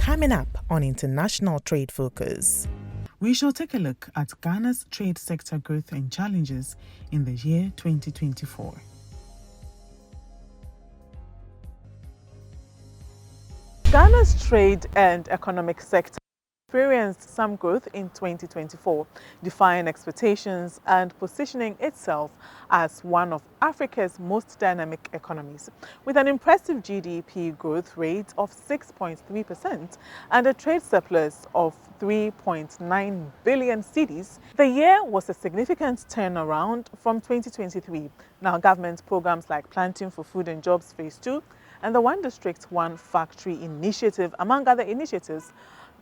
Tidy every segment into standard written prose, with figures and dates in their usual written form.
Coming up on International Trade Focus, we shall take a look at Ghana's trade sector growth and challenges in the year 2024. Ghana's trade and economic sector experienced some growth in 2024, defying expectations and positioning itself as one of Africa's most dynamic economies. With an impressive GDP growth rate of 6.3% and a trade surplus of 3.9 billion cedis, the year was a significant turnaround from 2023. Now, government programs like Planting for Food and Jobs Phase 2 and the One District, One Factory initiative, among other initiatives,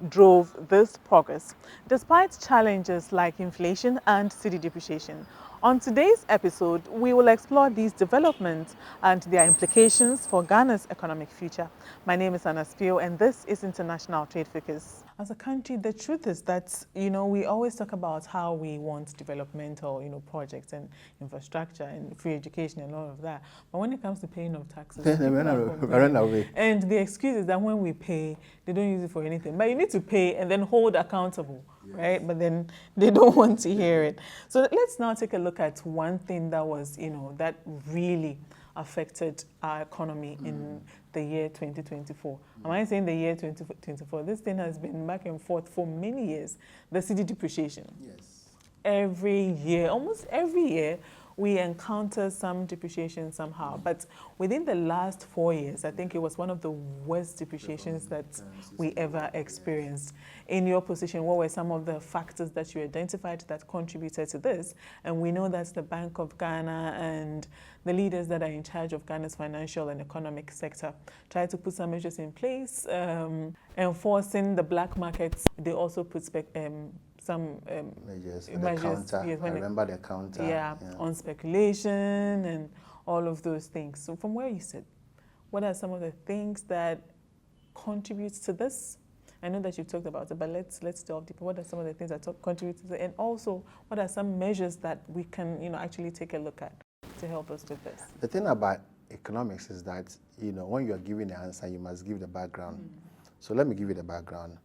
drove this progress, despite challenges like inflation and cedi depreciation. On today's episode, we will explore these developments and their implications for Ghana's economic future. My name is Anna Spio, and this is International Trade Focus. As a country, the truth is that, we always talk about how we want developmental, projects and infrastructure and free education and all of that. But when it comes to paying of taxes, run away. And the excuse is that when we pay, they don't use it for anything. But you need to pay and then hold accountable, yes, right? But then they don't want to hear it. So let's now take a look at one thing that was, that really affected our economy in the year 2024. Am I saying the year 2024? This thing has been back and forth for many years. The cedi depreciation. Yes. Every year, almost every year, we encounter some depreciation somehow. But within the last 4 years, I think it was one of the worst depreciations that we ever experienced. In your position, what were some of the factors that you identified that contributed to this? And we know that's the Bank of Ghana and the leaders that are in charge of Ghana's financial and economic sector try to put some measures in place, enforcing the black markets. They also put some measures. Yes, I remember the counter. Yeah, on speculation and all of those things. So from where you sit, what are some of the things that contribute to this? I know that you've talked about it, but let's delve deeper. What are some of the things that contribute to it? And also, what are some measures that we can, actually take a look at to help us with this? The thing about economics is that, when you are giving the answer, you must give the background. So let me give you the background.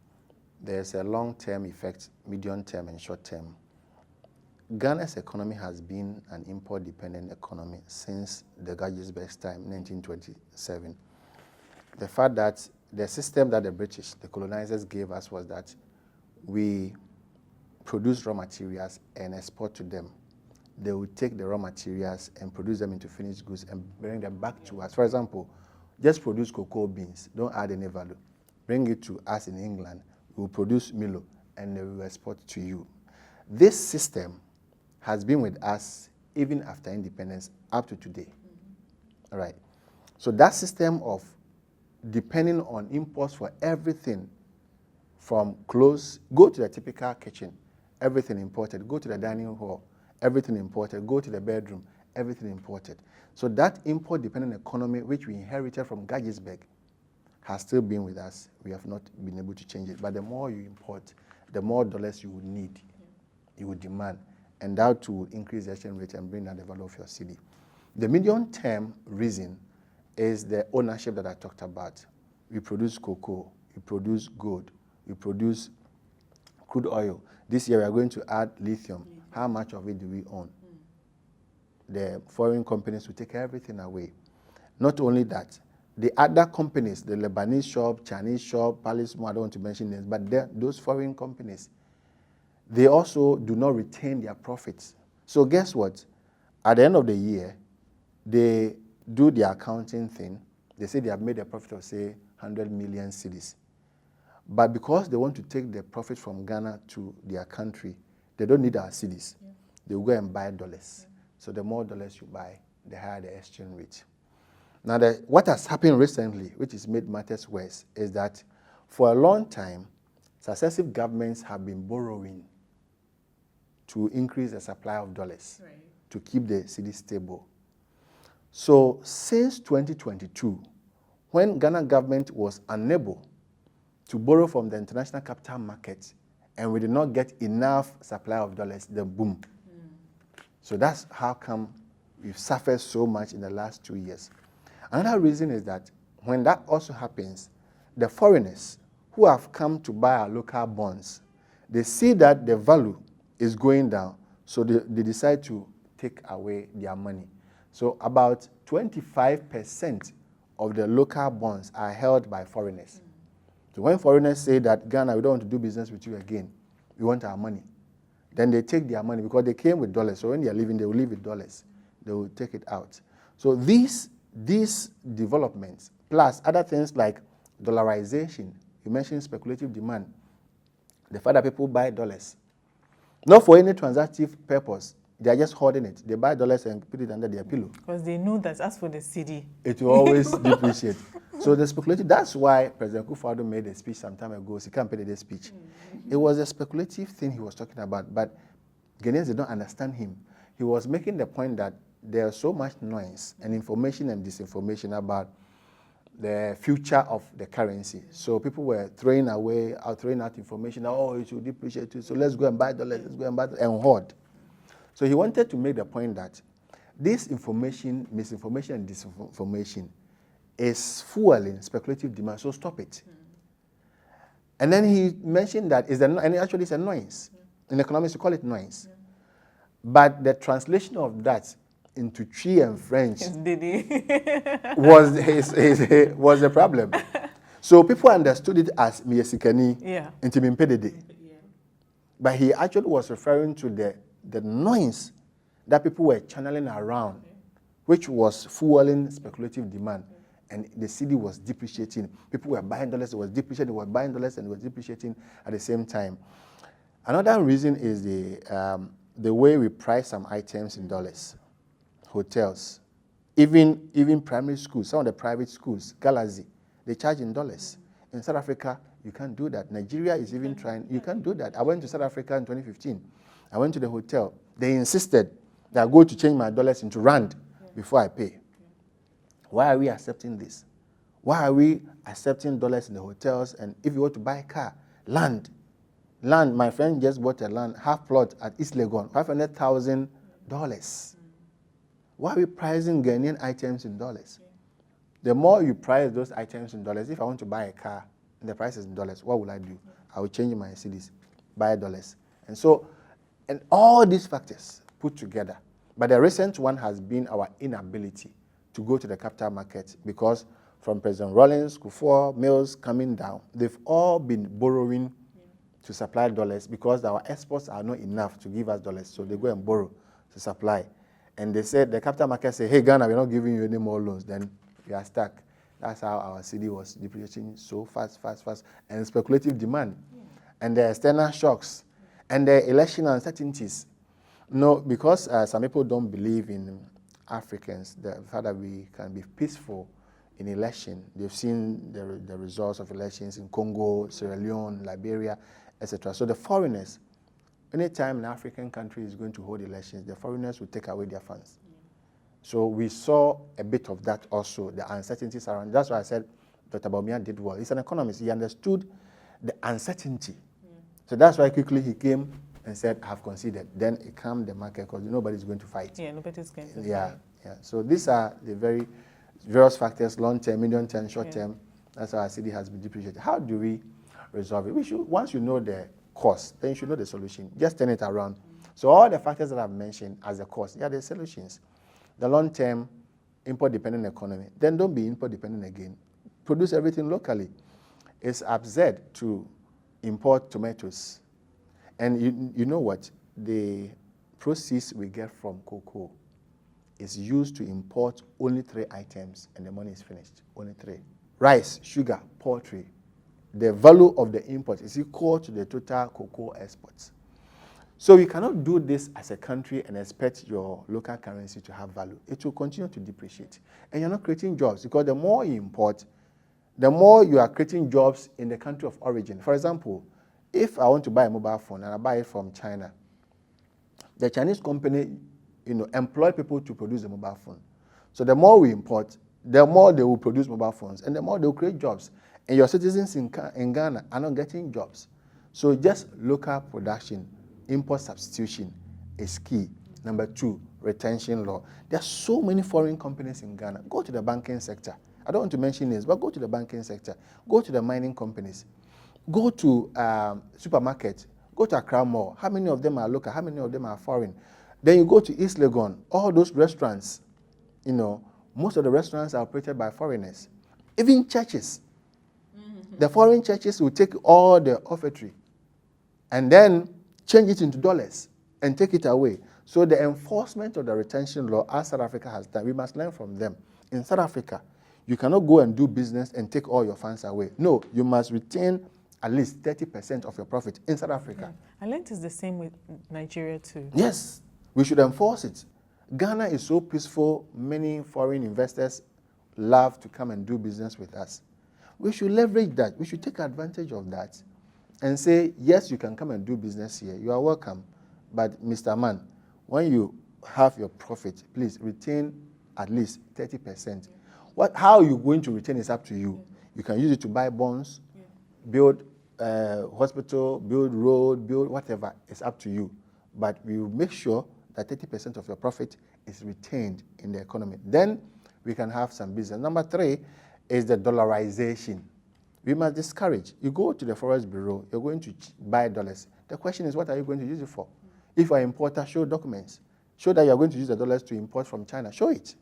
There's a long-term effect, medium-term and short-term. Ghana's economy has been an import-dependent economy since the Gagisberg's time, 1927. The fact that the system that the British, the colonizers, gave us was that we produce raw materials and export to them. They would take the raw materials and produce them into finished goods and bring them back to us. For example, just produce cocoa beans, don't add any value. Bring it to us in England. We will produce Milo and we will export to you. This system has been with us even after independence up to today. All right. So that system of depending on imports for everything, from clothes, go to the typical kitchen, everything imported. Go to the dining hall, everything imported. Go to the bedroom, everything imported. So that import-dependent economy, which we inherited from Gagisberg, has still been with us. We have not been able to change it. But the more you import, the more dollars you would need, you would demand. And that too will increase the exchange rate and bring down the value of your cedi. The medium-term reason is the ownership that I talked about. We produce cocoa, we produce gold, we produce crude oil. This year we are going to add lithium. How much of it do we own? The foreign companies will take everything away. Not only that, the other companies, the Lebanese shop, Chinese shop, Palace Mall, I don't want to mention names, but those foreign companies, they also do not retain their profits. So guess what? At the end of the year, they do their accounting thing. They say they have made a profit of, say, 100 million cedis. But because they want to take the profit from Ghana to their country, they don't need our cedis. Yeah. They will go and buy dollars. Yeah. So the more dollars you buy, the higher the exchange rate. Now, what has happened recently, which has made matters worse, is that for a long time, successive governments have been borrowing to increase the supply of dollars, right, to keep the cedi stable. So since 2022, when Ghana government was unable to borrow from the international capital market and we did not get enough supply of dollars, then boom. So that's how come we've suffered so much in the last 2 years. Another reason is that when that also happens, the foreigners who have come to buy our local bonds, they see that the value is going down, so they decide to take away their money. So about 25% of the local bonds are held by foreigners. So when foreigners say that, Ghana, we don't want to do business with you again, we want our money, then they take their money because they came with dollars. So when they are leaving, they will leave with dollars. They will take it out. So these developments, plus other things like dollarization, you mentioned speculative demand, the fact that people buy dollars, not for any transactive purpose, they are just hoarding it. They buy dollars and put it under their pillow. Because they know that as for the cedi, it will always depreciate. So the speculative, that's why President Kufuor made a speech some time ago, Sikampede Day speech. It was a speculative thing he was talking about, but Ghanaians, they don't understand him. He was making the point that there's so much noise and information and disinformation about the future of the currency. So people were throwing out information, oh, it will depreciate too, so let's go and buy dollars, let's go and buy and hoard. So he wanted to make the point that this information, misinformation and disinformation is fueling speculative demand, so stop it. And then he mentioned that and actually it's a noise. In economics, we call it noise. But the translation of that into Twi and French was the problem. So people understood it as Miyesikani into Mimpedede. But he actually was referring to the noise that people were channeling around, which was fueling speculative demand. And the cedi was depreciating. People were buying dollars, it was depreciating, they were buying dollars and it was depreciating at the same time. Another reason is the way we price some items in dollars. Hotels, even primary schools, some of the private schools, Galaxy, they charge in dollars. In South Africa, you can't do that. Nigeria is even trying, you can't do that. I went to South Africa in 2015. I went to the hotel. They insisted that I go to change my dollars into rand before I pay. Why are we accepting this? Why are we accepting dollars in the hotels? And if you want to buy a car, land, my friend just bought a land, half plot at East Legon, $500,000. Why are we pricing Ghanaian items in dollars? The more you price those items in dollars, if I want to buy a car and the price is in dollars, what will I do? I will change my cedis, buy dollars. And so, and all these factors put together. But the recent one has been our inability to go to the capital market because from President Rawlings, Kufuor, Mills coming down, they've all been borrowing to supply dollars because our exports are not enough to give us dollars. So they go and borrow to supply. And they said, the capital market said, hey, Ghana, we're not giving you any more loans. Then we are stuck. That's how our cedi was depreciating so fast. And speculative demand. And the external shocks. And the election uncertainties. No, because some people don't believe in Africans, the fact that we can be peaceful in election. They've seen the results of elections in Congo, Sierra Leone, Liberia, etc. So the foreigners, anytime an African country is going to hold elections, the foreigners will take away their funds. So we saw a bit of that also, the uncertainties around. That's why I said Dr. Bawumia did well. He's an economist. He understood the uncertainty. So that's why quickly he came and said, I have conceded. Then it calmed the market because nobody's going to fight. Yeah, nobody's going to fight. Yeah. So these are the various factors, long-term, medium-term, short-term. That's how our cedi has been depreciated. How do we resolve it? We should, once you know the cause, then you should know the solution. Just turn it around. So all the factors that I've mentioned as the cause, they are the solutions. The long-term, import-dependent economy. Then don't be import-dependent again. Produce everything locally. It's absurd to import tomatoes. And you know what? The proceeds we get from cocoa is used to import only 3 items and the money is finished. Only 3. Rice, sugar, poultry. The value of the import is equal to the total cocoa exports. So you cannot do this as a country and expect your local currency to have value. It will continue to depreciate. And you're not creating jobs because the more you import, the more you are creating jobs in the country of origin. For example, if I want to buy a mobile phone and I buy it from China, the Chinese company, employ people to produce the mobile phone. So the more we import, the more they will produce mobile phones and the more they will create jobs. And your citizens in Ghana are not getting jobs. So just local production, import substitution is key. Number 2, retention law. There are so many foreign companies in Ghana. Go to the banking sector. I don't want to mention names, but go to the banking sector. Go to the mining companies. Go to supermarket, go to Accra Mall. How many of them are local? How many of them are foreign? Then you go to East Legon, all those restaurants, most of the restaurants are operated by foreigners. Even churches. The foreign churches will take all the offertory and then change it into dollars and take it away. So the enforcement of the retention law, as South Africa has done, we must learn from them. In South Africa, you cannot go and do business and take all your funds away. No, you must retain at least 30% of your profit in South Africa. I learned it's the same with Nigeria too. Yes, we should enforce it. Ghana is so peaceful, many foreign investors love to come and do business with us. We should leverage that. We should take advantage of that and say, yes, you can come and do business here. You are welcome. But Mr. Man, when you have your profit, please retain at least 30%. How you're going to retain is up to you. You can use it to buy bonds, build hospital, build road, build whatever. It's up to you. But we will make sure that 30% of your profit is retained in the economy. Then we can have some business. Number 3 is the dollarization. We must discourage. You go to the Forex Bureau, you're going to buy dollars. The question is, what are you going to use it for? If you're an importer, show documents. Show that you're going to use the dollars to import from China. Show it.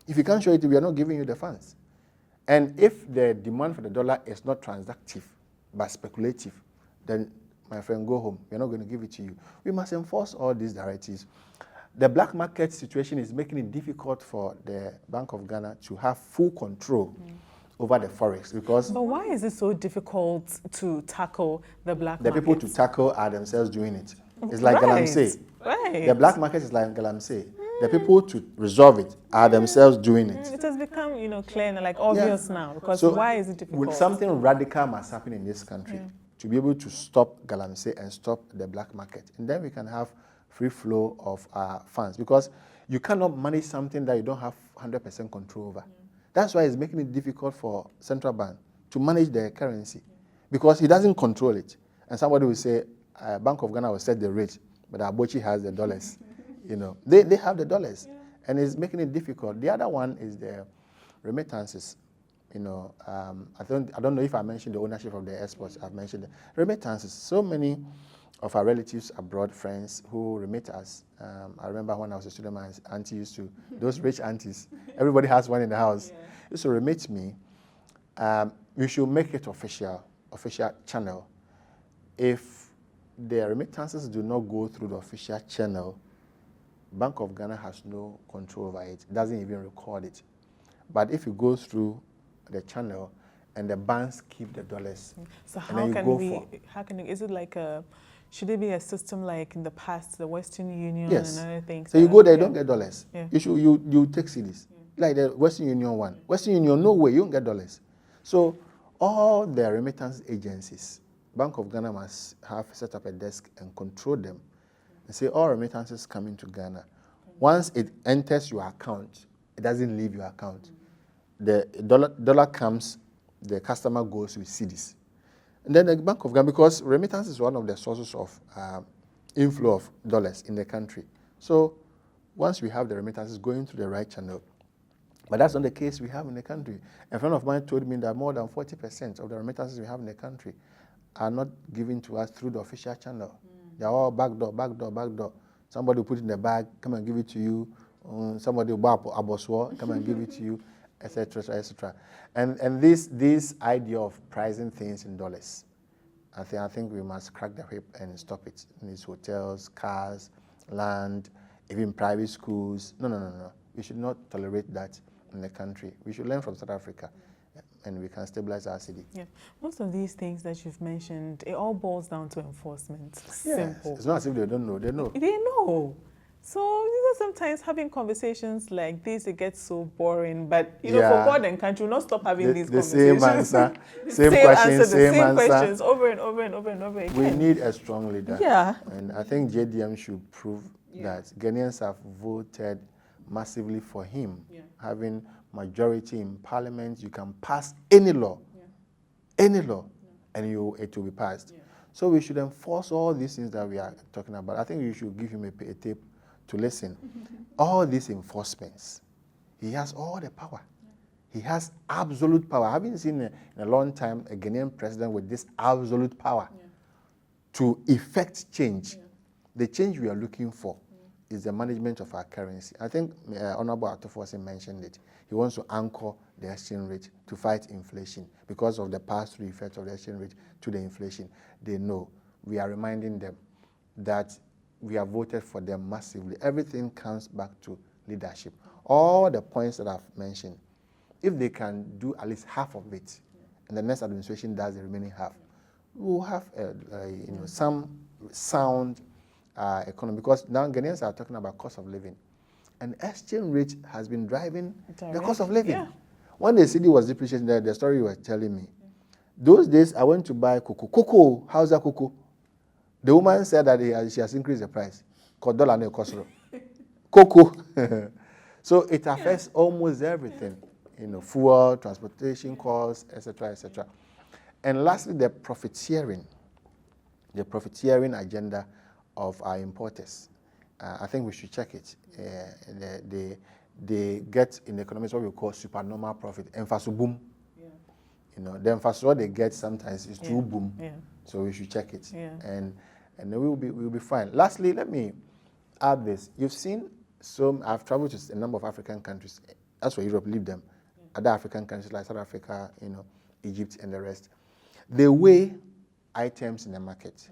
If you can't show it, we are not giving you the funds. And if the demand for the dollar is not transactive, but speculative, then, my friend, go home. We're not going to give it to you. We must enforce all these directives. The black market situation is making it difficult for the Bank of Ghana to have full control over the forex because... But why is it so difficult to tackle the black market? The people to tackle are themselves doing it. It's like Galamsey. Right. The black market is like Galamsey. The people to resolve it are themselves doing it. It has become, clear and obvious now. Because so why is it difficult? Something radical must happen in this country to be able to stop Galamsey and stop the black market. And then we can have free flow of funds, because you cannot manage something that you don't have 100% control over. That's why it's making it difficult for central bank to manage the currency, because he doesn't control it. And somebody will say, Bank of Ghana will set the rate, but Abochi has the dollars. They have the dollars, and it's making it difficult. The other one is the remittances. I don't know if I mentioned the ownership of the exports. I've mentioned the remittances. So many of our relatives abroad, friends who remit us. I remember when I was a student, my auntie used to, those rich aunties, everybody has one in the house, used to remit me. We should make it official channel. If the remittances do not go through the official channel, Bank of Ghana has no control over it, doesn't even record it. But if it goes through the channel and the banks keep the dollars, so is it like should it be a system like in the past, the Western Union and other things? So you go there, you don't get dollars. Yeah. You take cedis, like the Western Union one. Western Union, no way, you don't get dollars. So all the remittance agencies, Bank of Ghana must have set up a desk and control them. And say all remittances coming to Ghana. Once it enters your account, it doesn't leave your account. The dollar comes, the customer goes with cedis. And then the Bank of Ghana, because remittance is one of the sources of inflow of dollars in the country. So once we have the remittances going through the right channel, but that's not the case we have in the country. A friend of mine told me that more than 40% of the remittances we have in the country are not given to us through the official channel. They're all backdoor. Somebody will put it in the bag, come and give it to you. Somebody will buy a boswa, come and give it to you, etc., etc. And this idea of pricing things in dollars, I think we must crack the whip and stop it. In these hotels, cars, land, even private schools. No. We should not tolerate that in the country. We should learn from South Africa, and we can stabilize our city. Yeah, most of these things that you've mentioned, it all boils down to enforcement. Yes. Simple. It's not as if they don't know. They know. They know. So sometimes having conversations like this, it gets so boring. But for God and country, we'll not stop having these conversations. Same answer, same questions, same questions over and over and over and over again. We need a strong leader. Yeah. And I think JDM should prove that Ghanaians have voted massively for him. Having majority in Parliament, you can pass any law, and it will be passed. So we should enforce all these things that we are talking about. I think you should give him a tape to listen. All these enforcements, he has all the power. He has absolute power. I haven't seen in a long time a Ghanaian president with this absolute power to effect change. The change we are looking for is the management of our currency. I think Honorable Atufosi mentioned it. He wants to anchor the exchange rate to fight inflation because of the pass-through effect of the exchange rate to the inflation. They know. We are reminding them that we have voted for them massively. Everything comes back to leadership. All the points that I've mentioned, if they can do at least half of it, and the next administration does the remaining half, we'll have some sound economy. Because now Ghanaians are talking about cost of living. And exchange rate has been driving the cost of living. Yeah. When the city was depreciating, the story you were telling me, those days I went to buy cocoa. Cocoa, how's that cocoa? The woman said that she has increased the price. $1 no cost. Cocoa. So it affects almost everything. Fuel, transportation costs, etc., etc. And lastly, the profiteering agenda of our importers. I think we should check it. They get in economics what we call supernormal profit, emphasis boom. The emphasis what they get sometimes is true boom. So we should check it, and then we'll be fine. Lastly, let me add this. You've seen I've traveled to a number of African countries. That's for Europe, leave them. Other African countries like South Africa, Egypt, and the rest. They weigh items in the market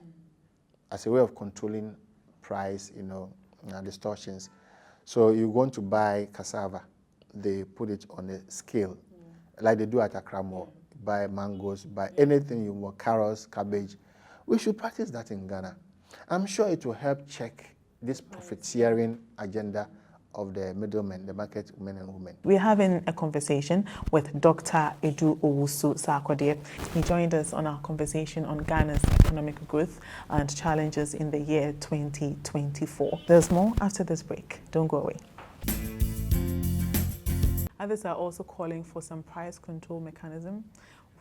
as a way of controlling price, distortions. So you're going to buy cassava, they put it on a scale, like they do at Accra Mall. Buy mangoes, buy anything you want, carrots, cabbage. We should practice that in Ghana. I'm sure it will help check this profiteering agenda of the middlemen, the market men and women. We're having a conversation with Dr. Edu Owusu Sarkodie. He joined us on our conversation on Ghana's economic growth and challenges in the year 2024. There's more after this break. Don't go away. Others are also calling for some price control mechanism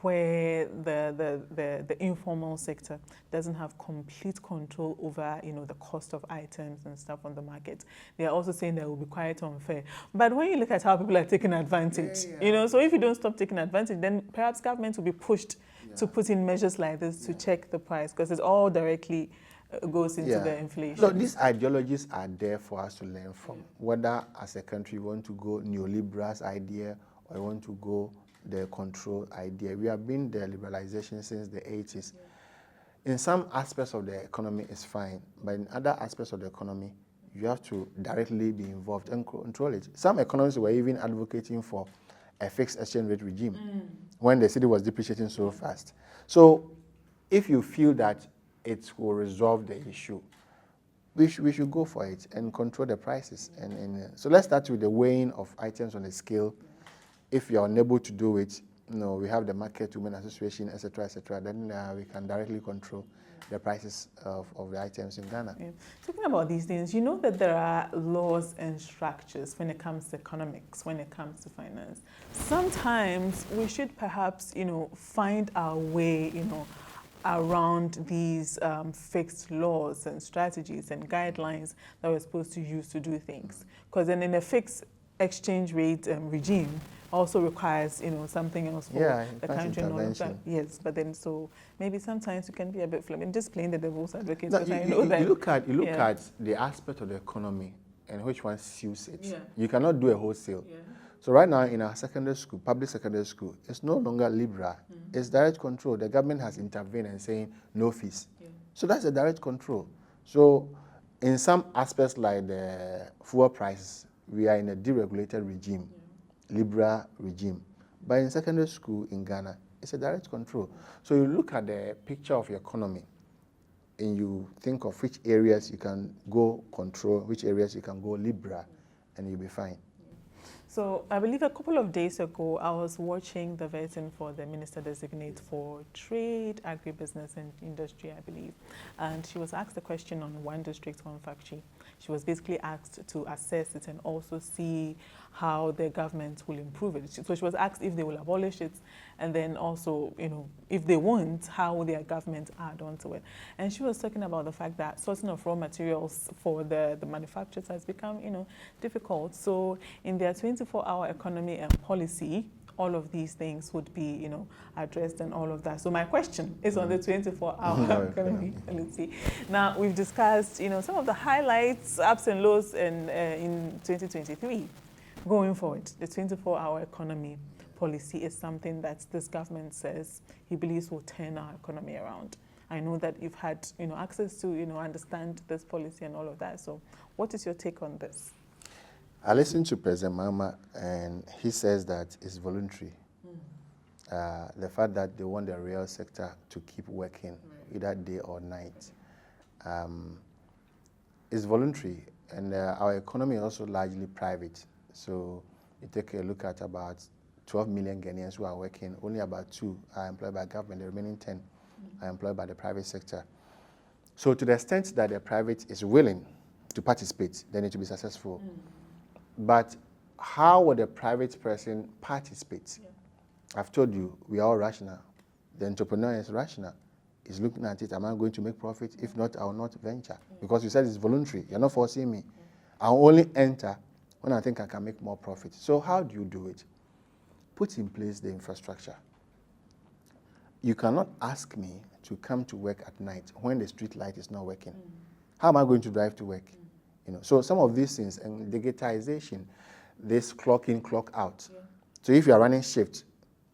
where the informal sector doesn't have complete control over, the cost of items and stuff on the market. They are also saying that it will be quite unfair. But when you look at how people are taking advantage, so if you don't stop taking advantage, then perhaps government will be pushed to put in measures like this to check the price, because it all directly goes into the inflation. So these ideologies are there for us to learn from. Whether as a country you want to go neoliberal's idea or you want to go the control idea. We have been the liberalization since the 80s. In some aspects of the economy it's fine, but in other aspects of the economy, you have to directly be involved and control it. Some economists were even advocating for a fixed exchange rate regime when the city was depreciating so fast. So if you feel that it will resolve the issue, we should go for it and control the prices. So let's start with the weighing of items on the scale. If you're unable to do it, we have the Market Women Association, etc., then we can directly control the prices of the items in Ghana. Talking about these things, you know that there are laws and structures when it comes to economics, when it comes to finance. Sometimes we should perhaps, find our way, around these fixed laws and strategies and guidelines that we're supposed to use to do things. Because then in a fixed exchange rate regime also requires, something else for the country and all of that. Yes, but then so maybe sometimes you can be a bit flippant. Just playing the devil's advocate. No, you look at the aspect of the economy and which one suits it. You cannot do a wholesale. So right now in our secondary school, public secondary school, it's no longer liberal. It's direct control. The government has intervened and saying no fees. So that's a direct control. So in some aspects like the fuel prices, we are in a deregulated regime, liberal regime. But in secondary school in Ghana, it's a direct control. So you look at the picture of your economy and you think of which areas you can go control, which areas you can go liberal, and you'll be fine. So I believe a couple of days ago, I was watching the vetting for the Minister Designate for Trade, Agribusiness and Industry, I believe. And she was asked a question on one district, one factory. She was basically asked to assess it and also see how the government will improve it. So she was asked if they will abolish it, and then also, if they won't, how will their government add on to it. And she was talking about the fact that sourcing of raw materials for the manufacturers has become, difficult. So in their 24-hour economy and policy, all of these things would be, addressed and all of that. So my question is on the 24-hour economy policy. Now, we've discussed, some of the highlights, ups and lows in 2023. Going forward, the 24-hour economy policy is something that this government says he believes will turn our economy around. I know that you've had, access to, understand this policy and all of that. So what is your take on this? I listened to President Mahama, and he says that it's voluntary. The fact that they want the real sector to keep working, either day or night, is voluntary. And our economy is also largely private. So you take a look at about 12 million Ghanaians who are working, only about 2 are employed by government, the remaining 10 are employed by the private sector. So to the extent that the private is willing to participate, they need to be successful. But how would a private person participate? I've told you, we are all rational. The entrepreneur is rational. He's looking at it, am I going to make profit? If not, I will not venture. Because you said it's voluntary. You're not forcing me. I'll only enter when I think I can make more profit. So how do you do it? Put in place the infrastructure. You cannot ask me to come to work at night when the street light is not working. How am I going to drive to work? So some of these things, and digitization, this clock in, clock out. So if you are running shift,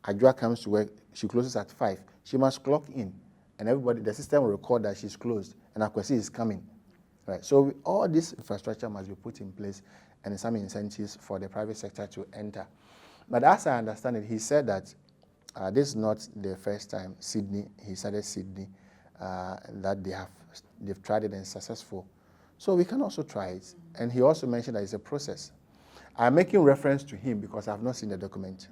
Ajua comes to work, she closes at 5. She must clock in, and everybody, the system will record that she's closed, and Akwesi is coming. Right. So all this infrastructure must be put in place, and some incentives for the private sector to enter. But as I understand it, he said that this is not the first time he started Sydney, that they've tried it and successful. So we can also try it. And he also mentioned that it's a process. I'm making reference to him because I've not seen the document.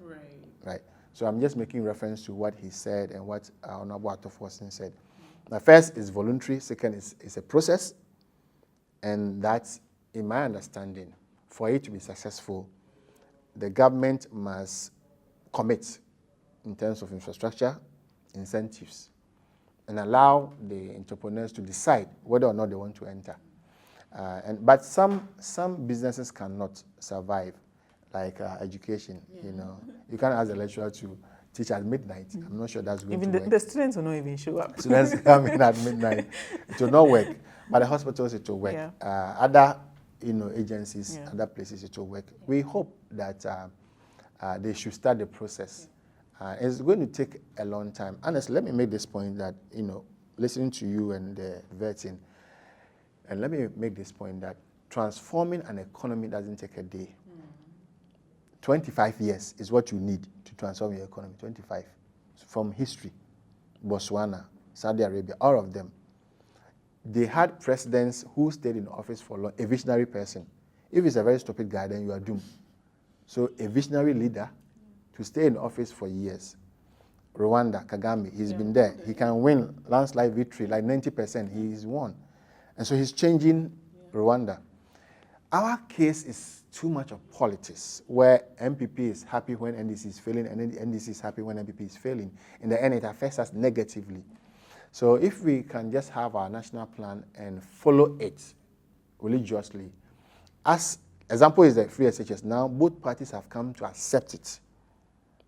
Right. So I'm just making reference to what he said and what Honorable Ato-Forson said. Now, first is voluntary. Second is a process. And that's, in my understanding, for it to be successful, the government must commit in terms of infrastructure, incentives, and allow the entrepreneurs to decide whether or not they want to enter. But some businesses cannot survive, like education. You can't ask the lecturer to teach at midnight. I'm not sure that's going to work. Even the students will not even show up. Students come in at midnight. It will not work. But the hospitals, it will work. Other agencies, other places, it will work. We hope that they should start the process. It's going to take a long time. Honestly, let me make this point that, listening to you and the vetting, and let me make this point that transforming an economy doesn't take a day. 25 years is what you need to transform your economy, 25. From history, Botswana, Saudi Arabia, all of them. They had presidents who stayed in office for long, a visionary person. If he's a very stupid guy, then you are doomed. So a visionary leader to stay in office for years. Rwanda, Kagame, he's been there. He can win landslide victory, like 90%, he's won. And so he's changing Rwanda. Our case is too much of politics, where MPP is happy when NDC is failing, and then the NDC is happy when MPP is failing. In the end, it affects us negatively. So if we can just have our national plan and follow it religiously, as example is the free SHS. Now, both parties have come to accept it.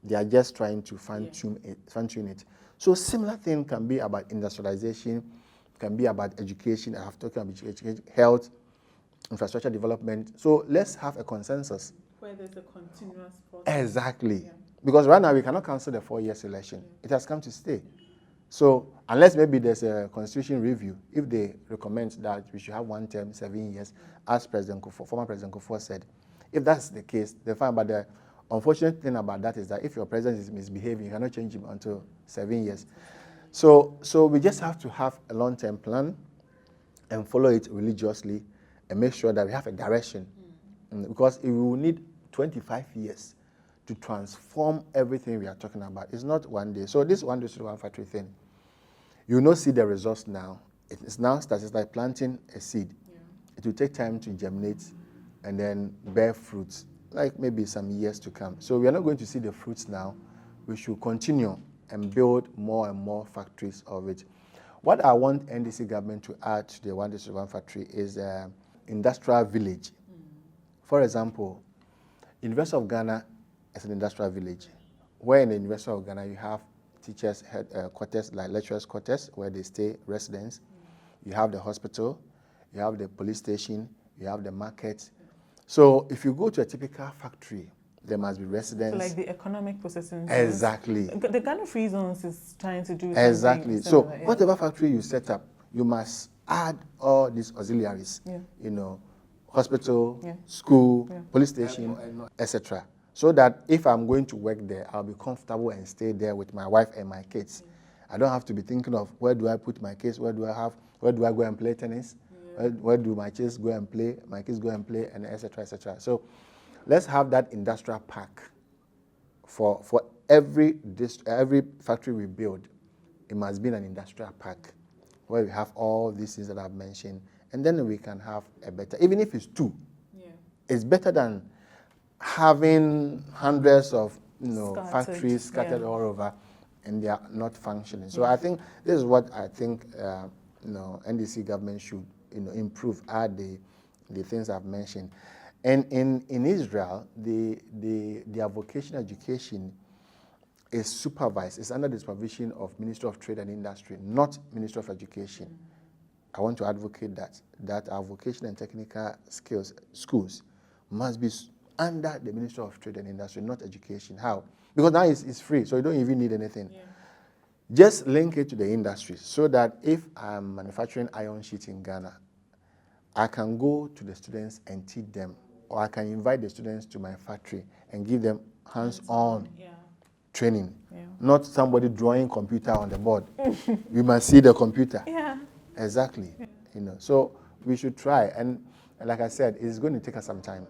They are just trying to fine-tune it. So similar thing can be about industrialization, can be about education. I have talked about education, health, infrastructure development. So let's have a consensus. Where there's a continuous process. Exactly. Because right now we cannot cancel the 4 years election. It has come to stay. So unless maybe there's a constitution review, if they recommend that we should have one term, 7 years, as former President Kufuor said, if that's the case, they're fine. But the unfortunate thing about that is that if your president is misbehaving, you cannot change him until 7 years. So we just have to have a long-term plan and follow it religiously and make sure that we have a direction. Because we will need 25 years to transform everything we are talking about. It's not one day. So this one district, one factory thing, you will not see the results now. It's now started. It's like planting a seed. It will take time to germinate and then bear fruits, like maybe some years to come. So we are not going to see the fruits now. We should continue and build more and more factories of it. What I want NDC government to add to the one district, one factory is industrial village. For example, University of Ghana is an industrial village. where in the University of Ghana you have teachers' quarters, like lecturers' quarters, where they stay residents. You have the hospital, you have the police station, you have the market. So if you go to a typical factory, there must be residents. So like the economic processing zones. Exactly. The Ghana Free Zones is trying to do exactly. So similar, yeah. whatever factory you set up, you must add all these auxiliaries. Yeah. You know, hospital, Yeah. school, Yeah. police station, etc. So that if I'm going to work there, I'll be comfortable and stay there with my wife and my kids. I don't have to be thinking of where do I put my kids, where do I go and play tennis, where do my kids go and play, and etc. etc. So let's have that industrial park for every factory we build. It must be an industrial park where we have all these things that I've mentioned, and then we can have a better, even if it's two, it's better than having hundreds of factories scattered all over and they are not functioning. So I think this is what I think NDC government should improve, add the things I've mentioned. And in Israel, their vocational education is supervised. It's under the supervision of Ministry of Trade and Industry, not Ministry of Education. I want to advocate that our vocational and technical skills schools must be under the Ministry of Trade and Industry, not education. How? Because now it's free, so you don't even need anything. Yeah. Just link it to the industry so that if I'm manufacturing iron sheets in Ghana, I can go to the students and teach them, or I can invite the students to my factory and give them hands-on training, not somebody drawing computer on the board. We must see the computer. Yeah. Exactly. Yeah. So we should try, and like I said, it's going to take us some time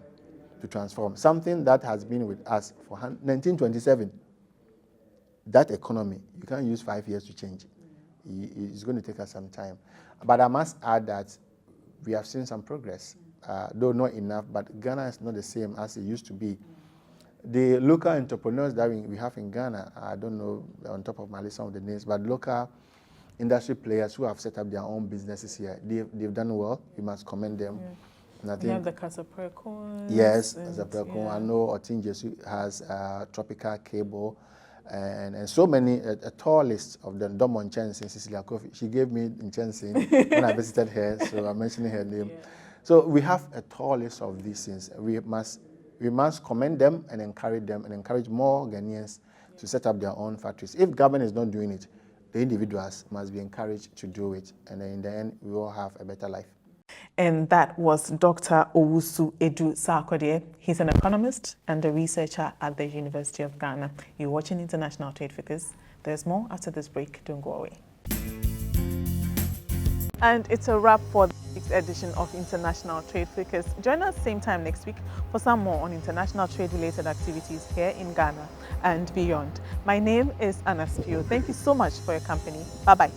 to transform something that has been with us for 1927. That economy, you can't use 5 years to change it. It's going to take us some time. But I must add that we have seen some progress, though not enough, but Ghana is not the same as it used to be. The local entrepreneurs that we have in Ghana, I don't know on top of my list some of the names, but local industry players who have set up their own businesses here, they've done well. We must commend them. Yeah. And I think, have the Kasaprekon. Yes, Kasaprekon. I know Otin Jesu has Tropical Cable, and so many, a tall list of them. Domon Chensin, Cecilia Kofi. She gave me in Chensin when I visited her, so I'm mentioning her name. Yeah. So we have a tall list of these things. We must commend them and encourage more Ghanaians to set up their own factories. If government is not doing it, the individuals must be encouraged to do it, and then in the end, we will have a better life. And that was Dr. Owusu Edu Sarkodie. He's an economist and a researcher at the University of Ghana. You're watching International Trade Focus. There's more after this break. Don't go away. And it's a wrap for the week's edition of International Trade Focus. Join us same time next week for some more on international trade-related activities here in Ghana and beyond. My name is Anna Spio. Thank you so much for your company. Bye-bye.